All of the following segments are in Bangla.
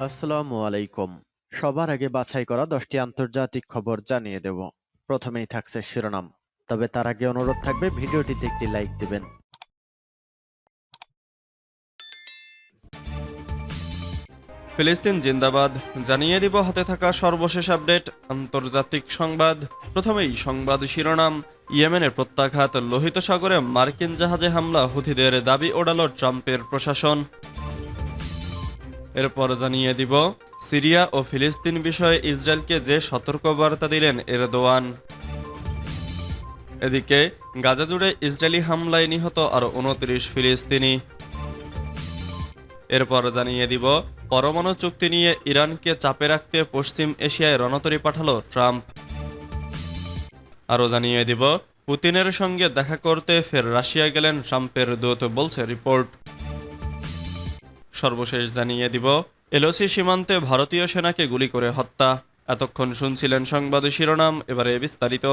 আসসালামু আলাইকুম। সবার আগে বাছাই করা 10টি আন্তর্জাতিক খবর জানিয়ে দেব। প্রথমেই থাকছে শিরোনাম। তবে তার আগে অনুরোধ থাকবে ভিডিওটিতে একটি লাইক দিবেন। ফিলিস্তিন জিন্দাবাদ জানিয়ে দিব হাতে থাকা সর্বশেষ আপডেট আন্তর্জাতিক সংবাদ। প্রথমেই সংবাদ শিরোনাম। ইয়েমেনের প্রত্যাঘাত, লোহিত সাগরে মার্কিন জাহাজে হামলা, হুথিদের দাবি ওড়াল ট্রাম্পের প্রশাসন। এরপর জানিয়ে দিব সিরিয়া ও ফিলিস্তিন বিষয়ে ইসরায়েলকে যে সতর্কবার্তা দিলেন এরদোয়ান। এদিকে গাজা জুড়ে ইসরায়েলি হামলায় নিহত আরও 29 ফিলিস্তিনি। এরপর জানিয়ে দিব পরমাণু চুক্তি নিয়ে ইরানকে চাপে রাখতে পশ্চিম এশিয়ায় রণতরী পাঠালো ট্রাম্প। আরও জানিয়ে দিব পুতিনের সঙ্গে দেখা করতে ফের রাশিয়া গেলেন ট্রাম্পের দূত, বলছে রিপোর্ট। সর্বশেষ জানিয়ে দিব এলওসি সীমান্তে ভারতীয় সেনাকে গুলি করে হত্যা। এতক্ষণ শুনছিলেন সংবাদ শিরোনাম, এবারে বিস্তারিত।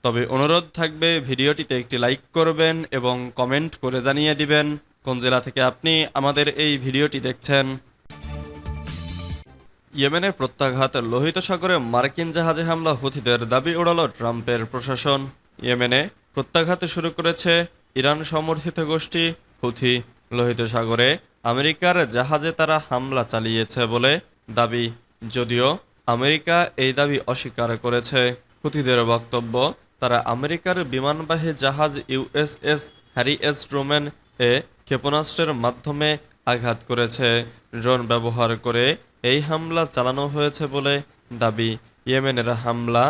তবে অনুরোধ থাকবে ভিডিওটিতে একটি লাইক করবেন এবং কমেন্ট করে জানিয়ে দিবেন কোন জেলা থেকে আপনি আমাদের এই ভিডিওটি দেখছেন। ইয়েমেনের প্রত্যাঘাত, লোহিত সাগরে মার্কিন জাহাজে হামলা, হুথিদের দাবি ওড়াল ট্রাম্পের প্রশাসন। ইয়েমেনে প্রত্যাঘাত শুরু করেছে ইরান সমর্থিত গোষ্ঠী হুথি। লোহিত সাগরে আমেরিকার জাহাজে তারা হামলা চালিয়েছে বলে দাবি, যদিও আমেরিকা এই দাবি অস্বীকার করেছে। হুথিদের বক্তব্য, তারা আমেরিকার বিমানবাহী জাহাজ ইউএসএস হ্যারি এস ট্রুম্যান এ ক্ষেপণাস্ত্রের মাধ্যমে আঘাত করেছে। ড্রোন ব্যবহার করে এই হামলা চালানো হয়েছে বলে দাবি। ইয়েমেনের হামলা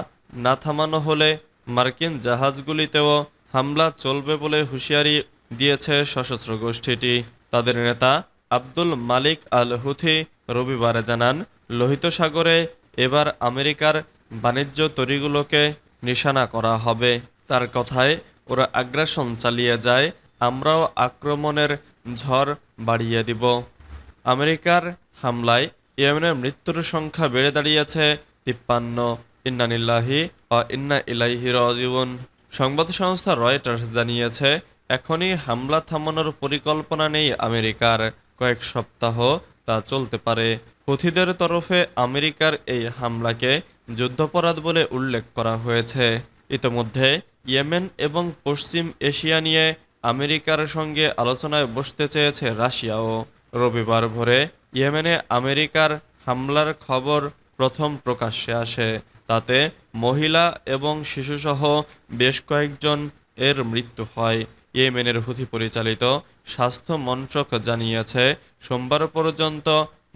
না থামানো হলে মার্কিন জাহাজগুলিতেও হামলা চলবে বলে হুঁশিয়ারি দিয়েছে সশস্ত্র গোষ্ঠীটি। তাদের নেতা আব্দুল মালিক আল হুথি রবিবার জানান, লোহিত সাগরে এবার আমেরিকার বাণিজ্য তরীগুলোকে নিশানা করা হবে। তার কথায়, ওরা আগ্রাসন চালিয়ে যায়, আমরাও আক্রমণের ঝড় বাড়িয়ে দিব। আমেরিকার হামলায় ইয়েমেনের মৃত্যুর সংখ্যা বেড়ে দাঁড়িয়েছে 53। ইন্না লিল্লাহি ওয়া ইন্না ইলাইহি রাজিউন। সংবাদ সংস্থা রয়টার্স জানিয়েছে, এখনই হামলা থামানোর পরিকল্পনা নেই আমেরিকার। কয়েক সপ্তাহ তা চলতে পারে। হুথিদের তরফে আমেরিকার এই হামলাকে যুদ্ধাপরাধ বলে উল্লেখ করা হয়েছে। ইতোমধ্যে ইয়েমেন এবং পশ্চিম এশিয়া নিয়ে আমেরিকার সঙ্গে আলোচনায় বসতে চেয়েছে রাশিয়াও। রবিবার ভোরে ইয়েমেনে আমেরিকার হামলার খবর প্রথম প্রকাশ্যে আসে। তাতে মহিলা এবং শিশুসহ বেশ কয়েকজন এর মৃত্যু হয়। ইয়েমেনের হুথি পরিচালিত স্বাস্থ্য মন্ত্রক জানিয়েছে, সোমবার পর্যন্ত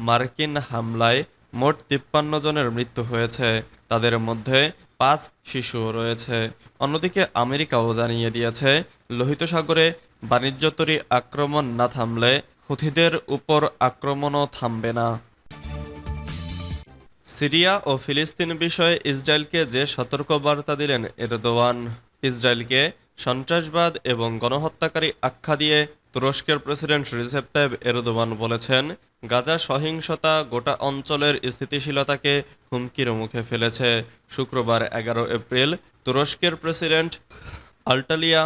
মার্কিন হামলায় মোট 53 জনের মৃত্যু হয়েছে। তাদের মধ্যে 5 শিশুও রয়েছে। অন্যদিকে আমেরিকাও জানিয়ে দিয়েছে, লোহিত সাগরে বাণিজ্যতরী আক্রমণ না থামলে হুথিদের উপর আক্রমণও থামবে না। সিরিয়া ও ফিলিস্তিন বিষয়ে ইসরায়েলকে যে সতর্কবার্তা দিলেন এরদোয়ান। ইসরায়েলকে সন্ত্রাসবাদ এবং গণহত্যাকারী আখ্যা দিয়ে তুরস্কের প্রেসিডেন্ট রিসেপ তাইয়িপ এরদোয়ান বলেছেন, গাজা সহিংসতা গোটা অঞ্চলের স্থিতিশীলতাকে হুমকির মুখে ফেলেছে। শুক্রবার 11 এপ্রিল তুরস্কের প্রেসিডেন্ট আল্টালিয়া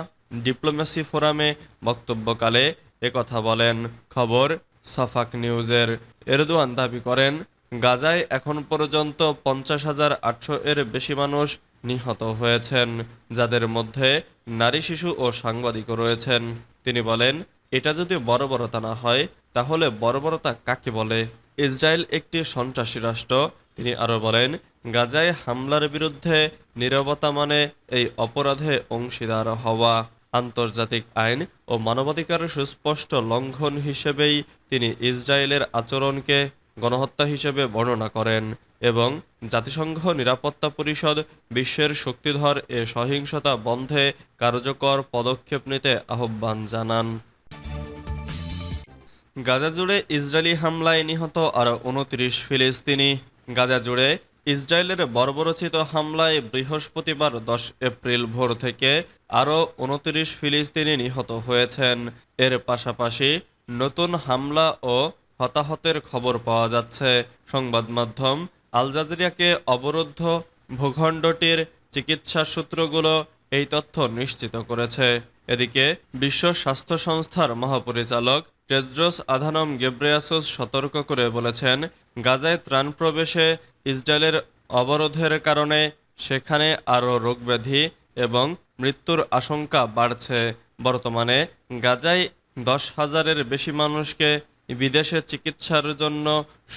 ডিপ্লোমেসি ফোরামে বক্তব্যকালে একথা বলেন। খবর সাফাক নিউজের। এরদোয়ান দাবি করেন, গাজায় এখন পর্যন্ত 50,800 এর বেশি মানুষ নিহত হয়েছেন, যাদের মধ্যে নারী, শিশু ও সাংবাদিকও রয়েছেন। তিনি বলেন, এটা যদি বর্বরতা না হয় তাহলে বর্বরতা কাকে বলে? ইসরায়েল একটি সন্ত্রাসী রাষ্ট্র। তিনি আরও বলেন, গাজায় হামলার বিরুদ্ধে নীরবতা মানে এই অপরাধে অংশীদার হওয়া। আন্তর্জাতিক আইন ও মানবাধিকার সুস্পষ্ট লঙ্ঘন হিসেবেই তিনি ইসরায়েলের আচরণকে গণহত্যা হিসেবে বর্ণনা করেন এবং জাতিসংঘ নিরাপত্তা পরিষদ বিশ্বের শক্তিধর এ সহিংসতা বন্ধে কার্যকর পদক্ষেপ নিতে আহ্বান জানান। গাজা জুড়ে ইসরায়েলি হামলায় নিহত আরও 29 ফিলিস্তিনি। গাজা জুড়ে ইসরায়েলের বর্বরোচিত হামলায় বৃহস্পতিবার 10 এপ্রিল ভোর থেকে আরও 29 ফিলিস্তিনি নিহত হয়েছেন। এর পাশাপাশি নতুন হামলা ও হতাহতের খবর পাওয়া যাচ্ছে। সংবাদ মাধ্যম আল জাজিরাকে অবরুদ্ধ ভূখণ্ডটির চিকিৎসা সূত্রগুলো এই তথ্য নিশ্চিত করেছে। এদিকে বিশ্ব স্বাস্থ্য সংস্থার মহাপরিচালক টেড্রোস আধানম গেব্রেয়াসুস সতর্ক করে বলেছেন, গাজায় ত্রাণ প্রবেশে ইসরায়েলের অবরোধের কারণে সেখানে আরও রোগব্যাধি এবং মৃত্যুর আশঙ্কা বাড়ছে। বর্তমানে গাজায় 10,000-এর বেশি মানুষকে বিদেশে চিকিৎসার জন্য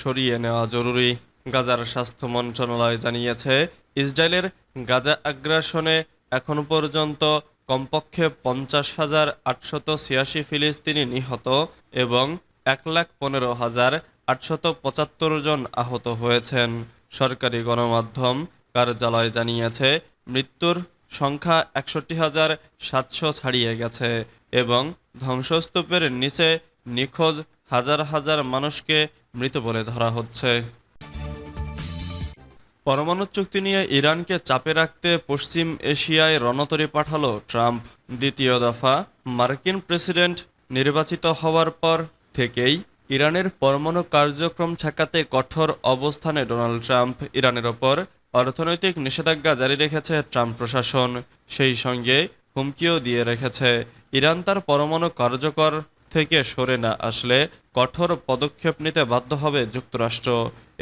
সরিয়ে নেওয়া জরুরি। গাজার স্বাস্থ্য মন্ত্রণালয় জানিয়েছে, ইসরায়েলের গাজা আগ্রাসনে এখন পর্যন্ত কমপক্ষে 50,886 ফিলিস্তিনি নিহত এবং 1,15,875 জন আহত হয়েছেন। সরকারি গণমাধ্যম কার্যালয় জানিয়েছে, মৃত্যুর সংখ্যা 61,700 ছাড়িয়ে গেছে এবং ধ্বংসস্তূপের নিচে নিখোঁজ হাজার হাজার মানুষকে মৃত বলে ধরা হচ্ছে। পরমাণু চুক্তি নিয়ে ইরানকে চাপে রাখতে পশ্চিম এশিয়ায় রণতরী পাঠালো ট্রাম্প। দ্বিতীয় দফা মার্কিন প্রেসিডেন্ট নির্বাচিত হওয়ার পর থেকেই ইরানের পরমাণু কার্যক্রম ঠেকাতে কঠোর অবস্থানে ডোনাল্ড ট্রাম্প। ইরানের ওপর অর্থনৈতিক নিষেধাজ্ঞা জারি রেখেছে ট্রাম্প প্রশাসন, সেই সঙ্গে হুমকিও দিয়ে রেখেছে ইরান তার পরমাণু কার্যকর থেকে সরে না আসলে কঠোর পদক্ষেপ নিতে বাধ্য হবে যুক্তরাষ্ট্র।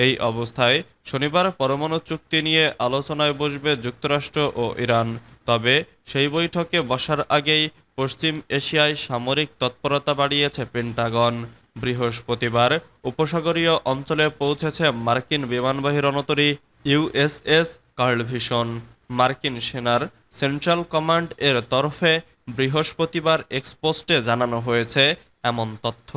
এই অবস্থায় শনিবার পরমাণু চুক্তি নিয়ে আলোচনায় বসবে যুক্তরাষ্ট্র ও ইরান। তবে সেই বৈঠকে বসার আগেই পশ্চিম এশিয়ায় সামরিক তৎপরতা বাড়িয়েছে পেন্টাগন। বৃহস্পতিবার উপসাগরীয় অঞ্চলে পৌঁছেছে মার্কিন বিমানবাহী রণতরী ইউএসএস কার্ল ভিশন। মার্কিন সেনার সেন্ট্রাল কমান্ড এর তরফে বৃহস্পতিবার এক্সপোস্টে জানানো হয়েছে এমন তথ্য।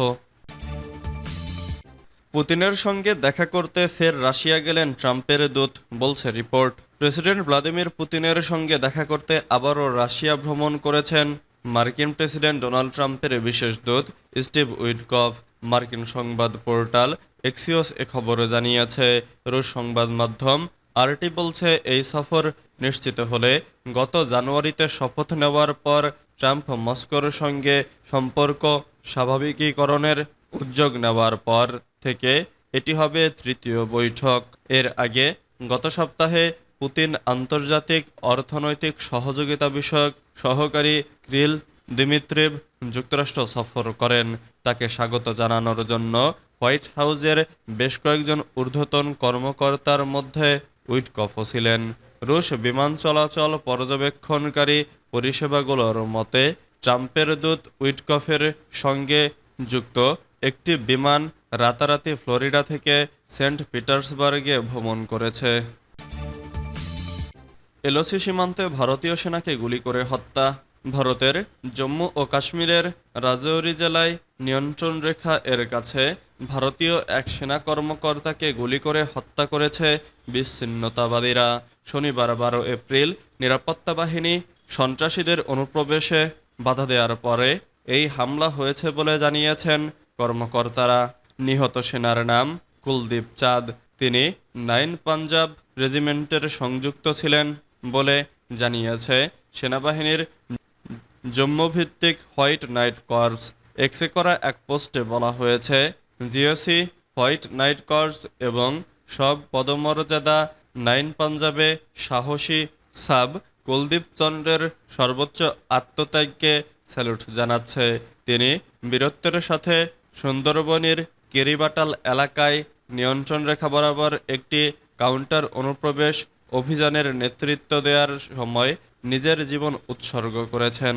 পুতিনের সঙ্গে দেখা করতে ফের রাশিয়া গেলেন ট্রাম্পের দূত, বলছে রিপোর্ট। প্রেসিডেন্ট ভ্লাদিমির পুতিনের সঙ্গে দেখা করতে আবারও রাশিয়া ভ্রমণ করেছেন মার্কিন প্রেসিডেন্ট ডোনাল্ড ট্রাম্পের বিশেষ দূত স্টিভ উইটকফ। মার্কিন সংবাদ পোর্টাল এক্সিওস এ খবরে জানিয়েছে। রুশ সংবাদ মাধ্যম আরটি বলছে, এই সফর নিশ্চিত হলে গত জানুয়ারিতে শপথ নেওয়ার পর ট্রাম্প মস্কোর সঙ্গে সম্পর্ক স্বাভাবিকীকরণের উদ্যোগ নেওয়ার পর থেকে এটি হবে তৃতীয় বৈঠক। এর আগে গত সপ্তাহে পুতিন আন্তর্জাতিক অর্থনৈতিক সহযোগিতা বিষয়ক সহকারী কিরিল দিমিত্রিভ যুক্তরাষ্ট্র সফর করেন। তাকে স্বাগত জানানোর জন্য হোয়াইট হাউসের বেশ কয়েকজন ঊর্ধ্বতন কর্মকর্তার মধ্যে উইটকফও ছিলেন। রুশ বিমান চলাচল পর্যবেক্ষণকারী পরিষেবাগুলোর মতে, ট্রাম্পের দূত উইটকফের সঙ্গে যুক্ত একটি বিমান রাতারাতি ফ্লোরিডা থেকে সেন্ট পিটার্সবার্গে ভ্রমণ করেছে। এলওসি সীমান্তে ভারতীয় সেনাকে গুলি করে হত্যা। ভারতের জম্মু ও কাশ্মীরের রাজৌরি জেলায় নিয়ন্ত্রণ রেখা এর কাছে ভারতীয় এক সেনা কর্মকর্তাকে গুলি করে হত্যা করেছে বিচ্ছিন্নতাবাদীরা। শনিবার 12 এপ্রিল নিরাপত্তা বাহিনী সন্ত্রাসীদের অনুপ্রবেশে বাধা দেওয়ার পরে এই হামলা হয়েছে বলে জানিয়েছেন কর্মকর্তারা। নিহত সেনার নাম কুলদীপ চাঁদ। তিনি 9 পাঞ্জাব রেজিমেন্টের সংযুক্ত ছিলেন বলে জানিয়েছে সেনাবাহিনীর জম্মুভিত্তিক হোয়াইট নাইট কর্পস। এক্সে করা এক পোস্টে বলা হয়েছে, জিওসি, হোয়াইট নাইট কর্পস এবং সব পদমর্যাদা 9 পাঞ্জাবে সাহসী সাব কুলদীপ চন্দ্রের সর্বোচ্চ আত্মত্যাগকে স্যালুট জানাচ্ছে। তিনি বীরত্বের সাথে সুন্দরবনের কেরিবাটাল এলাকায় নিয়ন্ত্রণ রেখা বরাবর একটি কাউন্টার অনুপ্রবেশ অভিযানের নেতৃত্ব দেওয়ার সময় নিজের জীবন উৎসর্গ করেছেন।